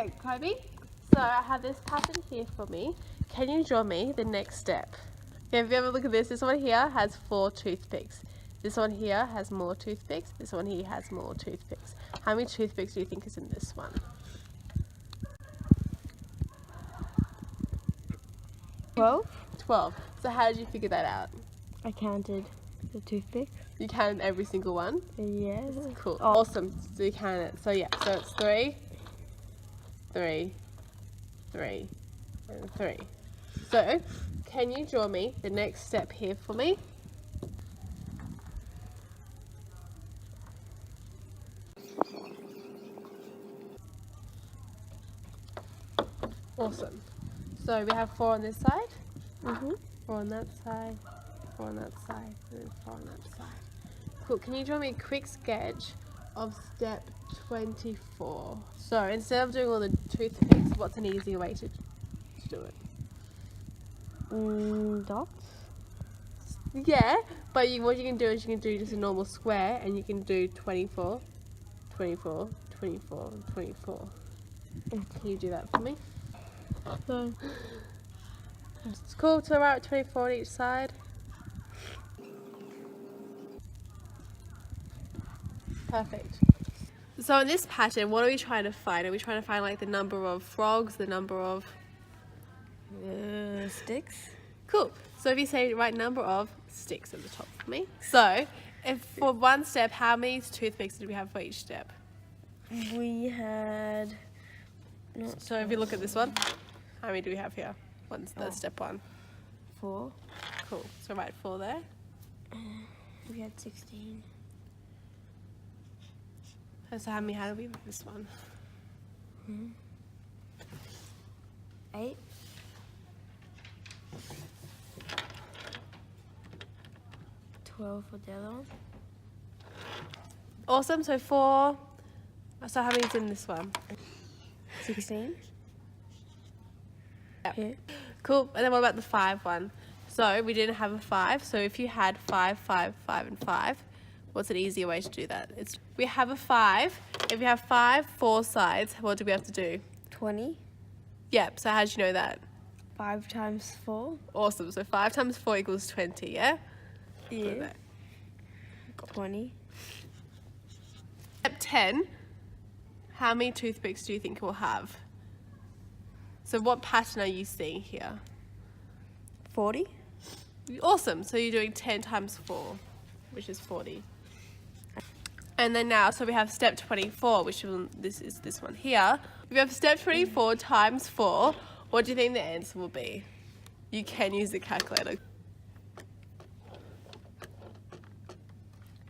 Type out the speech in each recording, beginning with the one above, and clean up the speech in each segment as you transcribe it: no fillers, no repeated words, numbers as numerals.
Okay, Kobe, so I have this pattern here for me. Can you draw me the next step? Okay, if you ever look at this one here has 4 toothpicks. This one here has more toothpicks. This one here has more toothpicks. How many toothpicks do you think is in this one? 12? 12. So how did you figure that out? I counted the toothpicks. You counted every single one? Yes. Cool. Oh. Awesome. So you count it. So yeah, so it's 3, 3, 3, and 3. So, can you draw me the next step here for me? Awesome. So we have 4 on this side, 4 on that side, 4 on that side, and then 4 on that side. Cool. Can you draw me a quick sketch of step 24? So instead of doing all the toothpicks, what's an easier way to do it? Dots? Yeah, but what you can do is you can do just a normal square and you can do 24, 24, 24, and 24. Can you do that for me? No. It's cool to write 24 on each side. Perfect. So in this pattern, what are we trying to find? Are we trying to find like the number of frogs, the number of Sticks? Cool. So if you say right number of sticks at the top for me. So if for one step, how many toothpicks did we have for each step? We had... So if you look at this one, how many do we have here? One's the step 1. 4. Cool. So write 4 there. We had 16. So how many had we with this one? 8. 12 for the other one. Awesome. So 4. So how many's in this one? 16. Yep. Yeah. Cool. And then what about the 5 one? So we didn't have a 5. So if you had 5, 5, 5, and 5, what's an easier way to do that? We have a 5. If you have 5 4 sides, what do we have to do? 20. Yep. So how did you know that? 5 times 4. Awesome. So 5 times 4 equals 20. Yeah. Yeah. 20. Step 10. How many toothpicks do you think we'll have? So what pattern are you seeing here? 40. Awesome. So you're doing 10 times 4, which is 40. And then now, so we have step 24, which this is this one here. If you have step 24 times 4, what do you think the answer will be? You can use the calculator.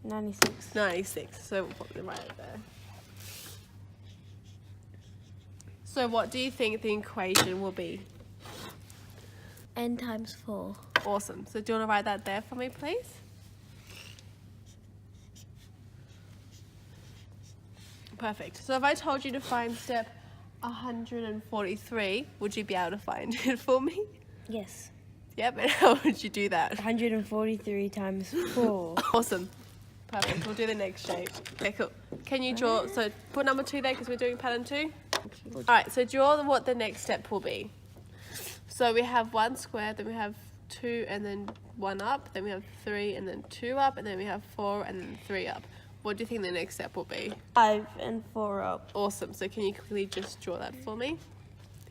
96. 96. So we'll put them right there. So what do you think the equation will be? N times 4. Awesome. So do you want to write that there for me, please? Perfect. So if I told you to find step 143, would you be able to find it for me? Yes. Yep, and how would you do that? 143 times 4. Awesome. Perfect. We'll do the next shape. Okay, cool. Can you draw, so put number 2 there because we're doing pattern 2. Alright, so draw what the next step will be. So we have 1 square, then we have 2 and then 1 up, then we have 3 and then 2 up, and then we have 4 and then 3 up. What do you think the next step will be? 5 and 4 up. Awesome. So can you quickly just draw that for me?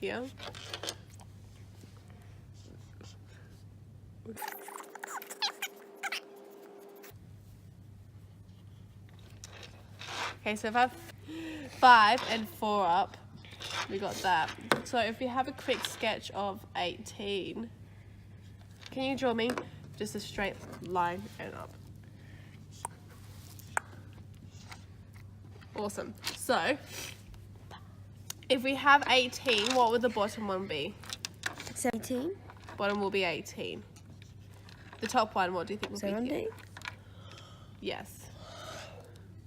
Here. Okay, so if I have 5 and 4 up, we got that. So if you have a quick sketch of 18, can you draw me just a straight line and up? Awesome. So if we have 18, what would the bottom one be? 17. Bottom will be 18. The top one, what do you think will be 17. here? Yes.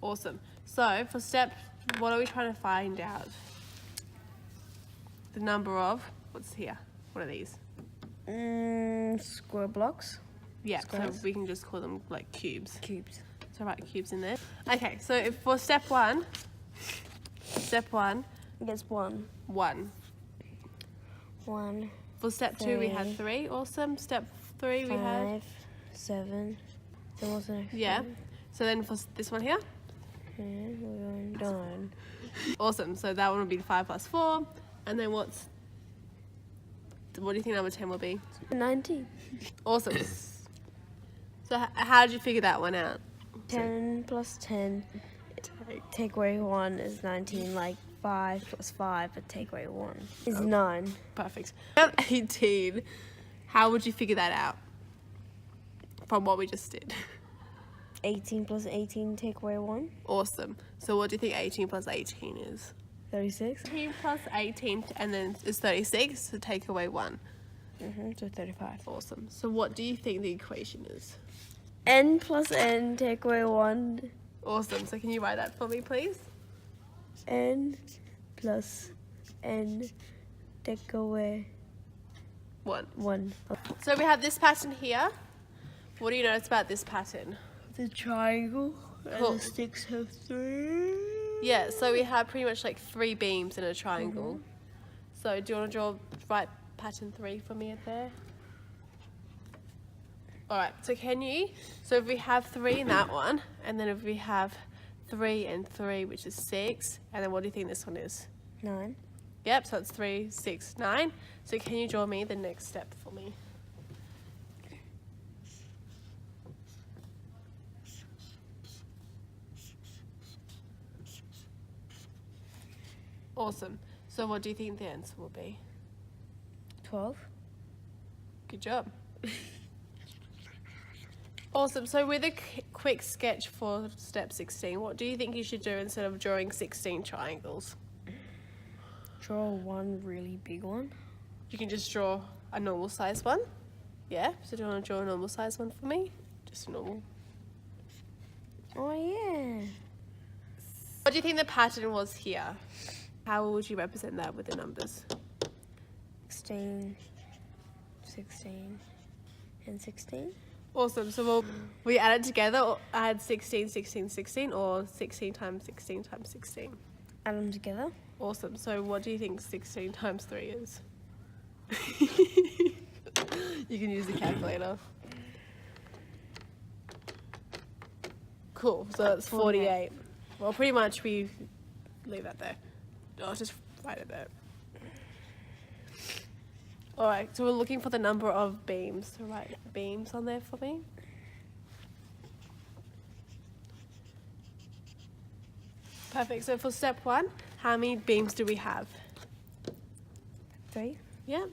Awesome. So for step, what are we trying to find out? The number of, what's here? What are these? Square blocks. Yeah, Squares. so we can just call them like cubes. Cubes. So write cubes in there. Okay, so if for step one, It gets 1. 1. 1, For step 2, we had 3. Awesome. Step 3, we had... 5, 7. Then what's the next Yeah. one? So then for this one here? And we're going 9. Awesome. So that one would be 5 plus 4. And then what do you think number 10 will be? 19. Awesome. So how did you figure that one out? 10 plus 10. Take away 1 is 19. Like 5 plus 5, but take away 1 is 9. Perfect. At 18, how would you figure that out from what we just did? 18 plus 18, take away 1. Awesome. So what do you think 18 plus 18 is? 36. 18 plus 18 and then it's 36, so take away 1. So 35. Awesome. So what do you think the equation is? N plus N, take away 1. Awesome. So can you write that for me, please? N plus N, take away 1. 1. So we have this pattern here. What do you notice about this pattern? The triangle Cool. and the sticks have 3. Yeah, so we have pretty much like 3 beams in a triangle. So do you want to write pattern 3 for me there? Alright, so so if we have 3 in that one, and then if we have 3 and 3, which is 6, and then what do you think this one is? 9. Yep, so it's 3, 6, 9. So can you draw me the next step for me? Awesome. So what do you think the answer will be? 12. Good job. Awesome. So with a quick sketch for step 16, what do you think you should do instead of drawing 16 triangles? Draw one really big one. You can just draw a normal size one. Yeah? So do you want to draw a normal size one for me? Just a normal. Oh yeah. What do you think the pattern was here? How would you represent that with the numbers? 16, 16, and 16. Awesome. So we add it together, or add 16, 16, 16, or 16 times 16 times 16? Add them together. Awesome. So what do you think 16 times 3 is? You can use the calculator. Cool. So that's 48. Well, pretty much we leave that there. I'll just write it there. Alright, so we're looking for the number of beams. So write beams on there for me. Perfect. So for step 1, how many beams do we have? 3, Yeah.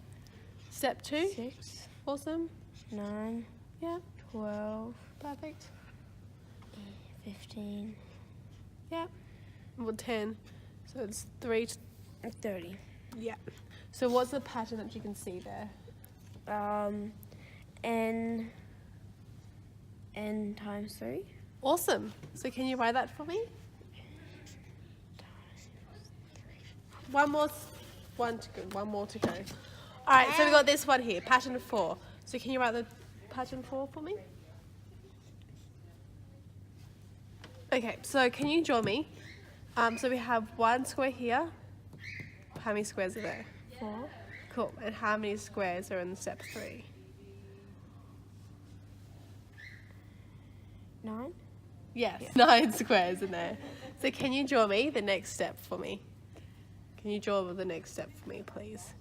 Step 2. 6, Awesome. 9, Yeah. 12, Perfect. 15, Yeah. Well, 10. So it's 3. and 30. Yeah. So what's the pattern that you can see there? N times 3. Awesome. So can you write that for me? One more to go. All right, so we got this one here, pattern 4. So can you write the pattern 4 for me? Okay, so can you draw me? So we have 1 square here. How many squares are there? 4, Cool. And how many squares are in step 3? 9. Yes, 9 squares in there. So can you draw me the next step for me? Can you draw the next step for me, please?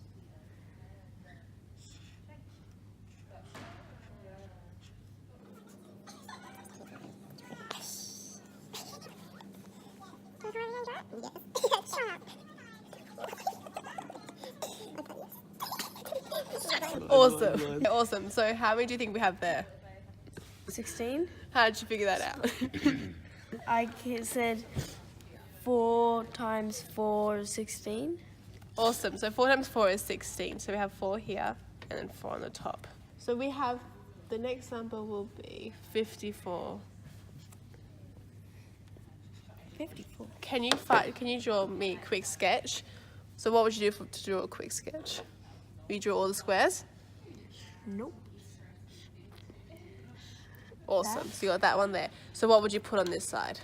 Awesome. Awesome. So how many do you think we have there? 16. How did you figure that out? Said 4 times 4 is 16. Awesome. So 4 times 4 is 16. So we have 4 here and then 4 on the top. So we have, the next number will be 54. 54. Can you draw me a quick sketch? So what would you do to draw a quick sketch? You draw all the squares? Nope. Awesome. So you got that one there. So what would you put on this side?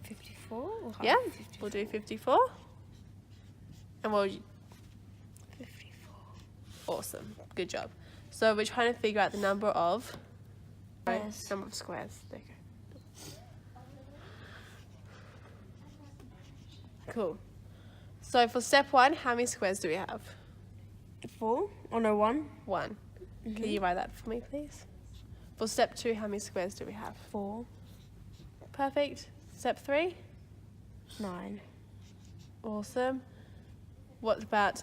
54. 54? Or Yeah, we'll do 54. And we'll 54. awesome. Good job. So we're trying to figure out the number of Yes. number of squares. There you go. Cool. So for step 1, how many squares do we have? 4? Oh no, 1. 1. Can you write that for me, please? For step 2, how many squares do we have? 4. Perfect. Step 3? 9. Awesome. What about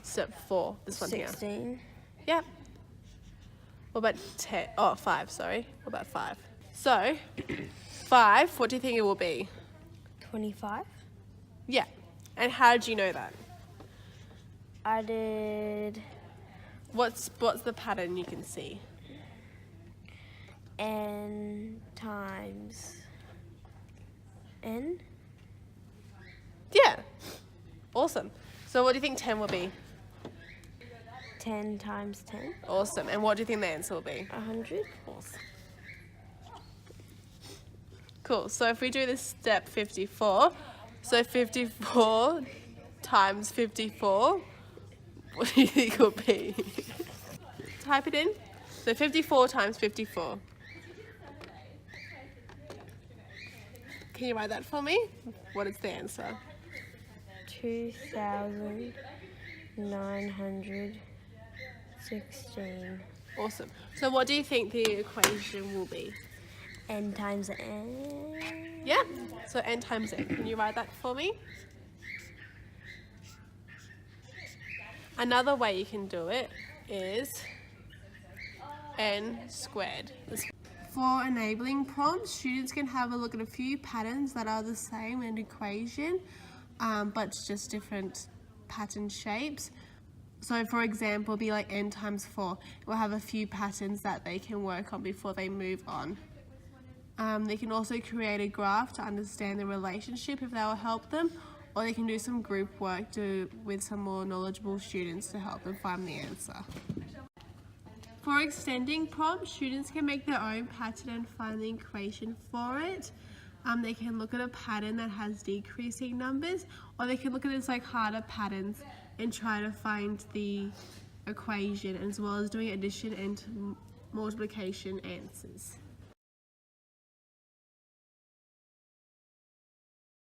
step 4? This one here. 16. Yep. What about 10? Oh, 5, sorry. What about 5? So, 5, what do you think it will be? 25. Yeah. And how did you know that? I did What's the pattern you can see? n times n. Yeah. Awesome. So what do you think 10 will be? 10 times 10. Awesome. And what do you think the answer will be? 100. Awesome. Cool. So if we do this step 54, so 54 times 54, what do you think it will be? Type it in. So 54 times 54. Can you write that for me? What is the answer? 2,916. Awesome. So what do you think the equation will be? N times n. Yeah. So n times n. Can you write that for me? Another way you can do it is n squared. For enabling prompts, students can have a look at a few patterns that are the same in equation, but just different pattern shapes. So for example, be like n times 4. We'll have a few patterns that they can work on before they move on. They can also create a graph to understand the relationship if that will help them, or they can do some group work with some more knowledgeable students to help them find the answer. For extending prompts, students can make their own pattern and find the equation for it. They can look at a pattern that has decreasing numbers, or they can look at its like harder patterns and try to find the equation, as well as doing addition and multiplication answers.